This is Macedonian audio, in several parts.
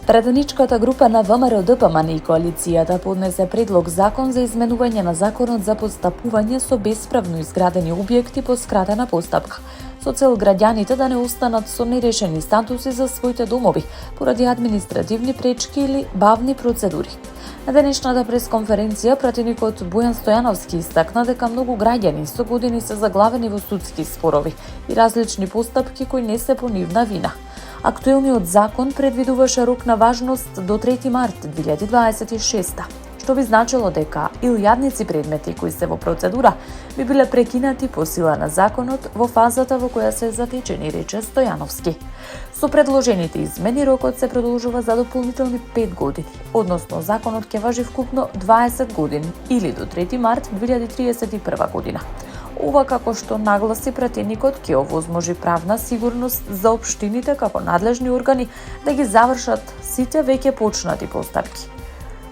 Пратеничката група на ВМРО-ДПМН и коалицијата поднесе предлог закон за изменување на законот за постапување со бесправно изградени објекти по скратена постапка, со цел граѓаните да не останат со нерешени статуси за своите домови поради административни пречки или бавни процедури. На денешната пресконференција пратеникот Бојан Стојановски истакна дека многу граѓани со години се заглавени во судски спорови и различни постапки кои не се по нивна вина. Актуелниот закон предвидуваше рок на важност до 3 март 2026, што би значило дека илјадници предмети кои се во процедура би биле прекинати по сила на законот во фазата во која се затечени, рече Стојановски. Со предложените измени рокот се продолжува за дополнителни 5 години, односно законот ќе важи вкупно 20 години или до 3 март 2031 година. Ова, како што нагласи пратеникот, ќе овозможи правна сигурност за општините како надлежни органи да ги завршат сите веќе почнати постапки.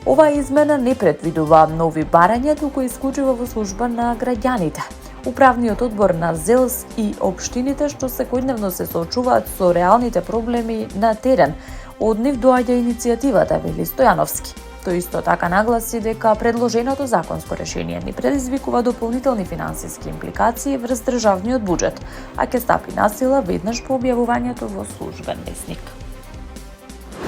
Оваа измена не предвидува нови барања, туку исклучиво во служба на граѓаните. Управниот одбор на ЗЕЛС и општините што секојдневно се соочуваат со реалните проблеми на терен, од нив доаѓа иницијативата, вели Стојановски. Тој исто така нагласи дека предложеното законско решение не предизвикува дополнителни финансиски импликации врз државниот буџет, а ќе стапи на сила веднаш по објавувањето во Службен весник.